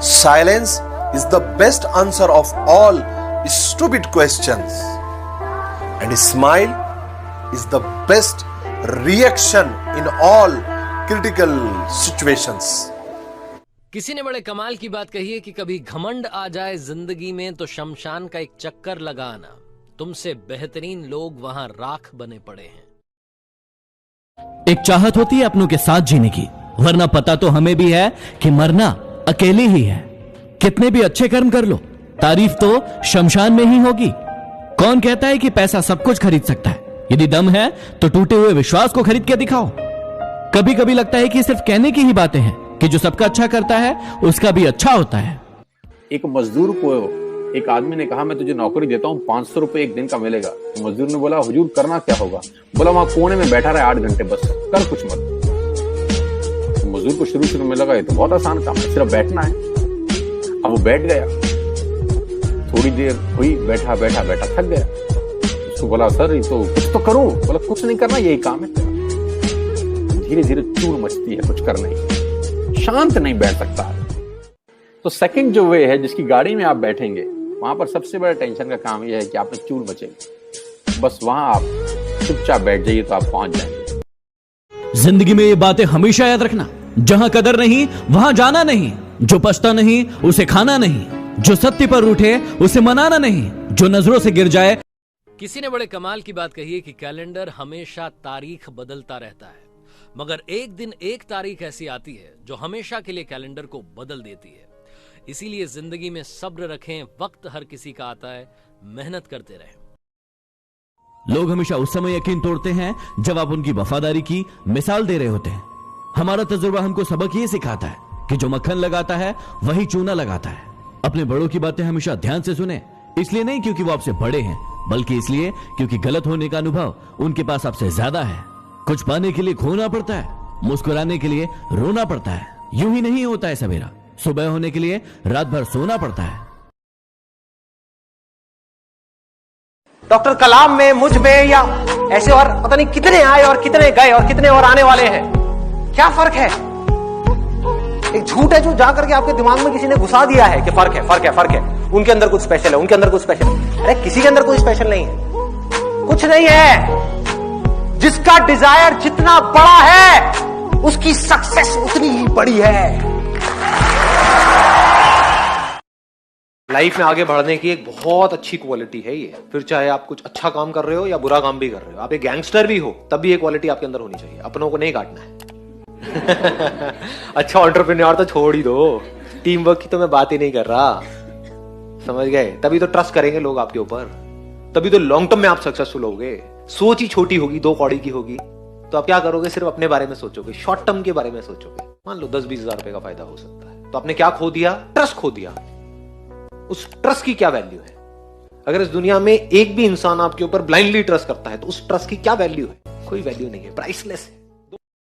Silence is the best answer of all stupid questions. And a smile is the best reaction in all critical situations. किसी ने बड़े कमाल की बात कही है कि कभी घमंड आ जाए जिंदगी में तो शमशान का एक चक्कर लगाना, तुमसे बेहतरीन लोग वहां राख बने पड़े हैं। एक चाहत होती है अपनों के साथ जीने की, वरना पता तो हमें भी है कि मरना अकेले ही है। कितने भी अच्छे कर्म कर लो, तारीफ तो शमशान में ही होगी। कौन कहता है कि पैसा सब कुछ खरीद सकता है? यदि दम है तो टूटे हुए विश्वास को खरीद के दिखाओ। कभी कभी लगता है कि सिर्फ कहने की ही बातें हैं कि जो सबका अच्छा करता है उसका भी अच्छा होता है। एक मजदूर को एक आदमी ने कहा, मैं तुझे नौकरी देता हूँ, 500 रुपए एक दिन का मिलेगा। तो मजदूर ने बोला, हुजूर करना क्या होगा? बोला, वहां कोने में बैठा रहे 8 घंटे, बस कर कुछ मत। तो मजदूर को शुरू में लगा ये तो बहुत आसान काम है, सिर्फ बैठना है। अब वो बैठ गया, थोड़ी देर हुई, बैठा बैठा बैठा थक गया। उसको बोला, सर ये तो कुछ तो करूं। बोला, कुछ नहीं करना, यही काम है। धीरे धीरे चूर मचती है, कुछ करना ही, शांत नहीं बैठ सकता। तो सेकंड जो वे है जिसकी गाड़ी में आप बैठेंगे, वहां पर सबसे बड़ा टेंशन का काम यह है कि आपने चूर मचेंगे। बस वहां आप चुपचाप बैठ जाइए तो आप पहुंच जाएंगे। जिंदगी में ये बातें हमेशा याद रखना, जहां कदर नहीं वहां जाना नहीं, जो पछता नहीं उसे खाना नहीं, जो सत्य पर उठे उसे मनाना नहीं, जो नजरों से गिर जाए। किसी ने बड़े कमाल की बात कही है कि कैलेंडर हमेशा तारीख बदलता रहता है, मगर एक दिन एक तारीख ऐसी आती है जो हमेशा के लिए कैलेंडर को बदल देती है। इसीलिए जिंदगी में सब्र रखें, वक्त हर किसी का आता है, मेहनत करते रहें। लोग हमेशा उस समय यकीन तोड़ते हैं जब आप उनकी वफादारी की मिसाल दे रहे होते हैं। हमारा तजुर्बा हमको सबक ये सिखाता है कि जो मक्खन लगाता है वही चूना लगाता है। अपने बड़ों की बातें हमेशा ध्यान से सुने, इसलिए नहीं क्योंकि वो आपसे बड़े हैं, बल्कि इसलिए क्योंकि गलत होने का अनुभव उनके पास आपसे ज्यादा है। कुछ पाने के लिए खोना पड़ता है, मुस्कुराने के लिए रोना पड़ता है। यूं ही नहीं होता है सवेरा, सुबह होने के लिए रात भर सोना पड़ता है। डॉक्टर कलाम में, मुझ में, या ऐसे और पता नहीं कितने आए और कितने गए और कितने और आने वाले हैं। क्या फर्क है? एक झूठ है जो जा करके आपके दिमाग में किसी ने घुसा दिया है कि फर्क है, फर्क है, फर्क है, उनके अंदर कुछ स्पेशल है, उनके अंदर कुछ स्पेशल है। अरे किसी के अंदर कोई स्पेशल नहीं है, कुछ नहीं है। जिसका डिजायर जितना बड़ा है उसकी सक्सेस उतनी ही बड़ी है। लाइफ में आगे बढ़ने की एक बहुत अच्छी क्वालिटी है ये। फिर चाहे आप कुछ अच्छा काम कर रहे हो या बुरा काम भी कर रहे हो, आप एक गैंगस्टर भी हो, तब भी ये क्वालिटी आपके अंदर होनी चाहिए। अपनों को नहीं काटना है। अच्छा एंटरप्रेन्योर तो छोड़ ही दो, टीम वर्क की तो मैं बात ही नहीं कर रहा, समझ गए? तभी तो ट्रस्ट करेंगे लोग आपके ऊपर, तभी तो लॉन्ग टर्म में आप सक्सेसफुल होगे। सोच ही छोटी होगी, 2 कौड़ी की होगी, तो आप क्या करोगे? सिर्फ अपने बारे में सोचोगे, शॉर्ट टर्म के बारे में सोचोगे। मान लो 10-20 हजार रुपए का फायदा हो सकता है, तो आपने क्या खो दिया? ट्रस्ट खो दिया। उस ट्रस्ट की क्या वैल्यू है? अगर इस दुनिया में एक भी इंसान आपके ऊपर ब्लाइंडली ट्रस्ट करता है तो उस ट्रस्ट की क्या वैल्यू है? कोई वैल्यू नहीं है, प्राइसलेस है।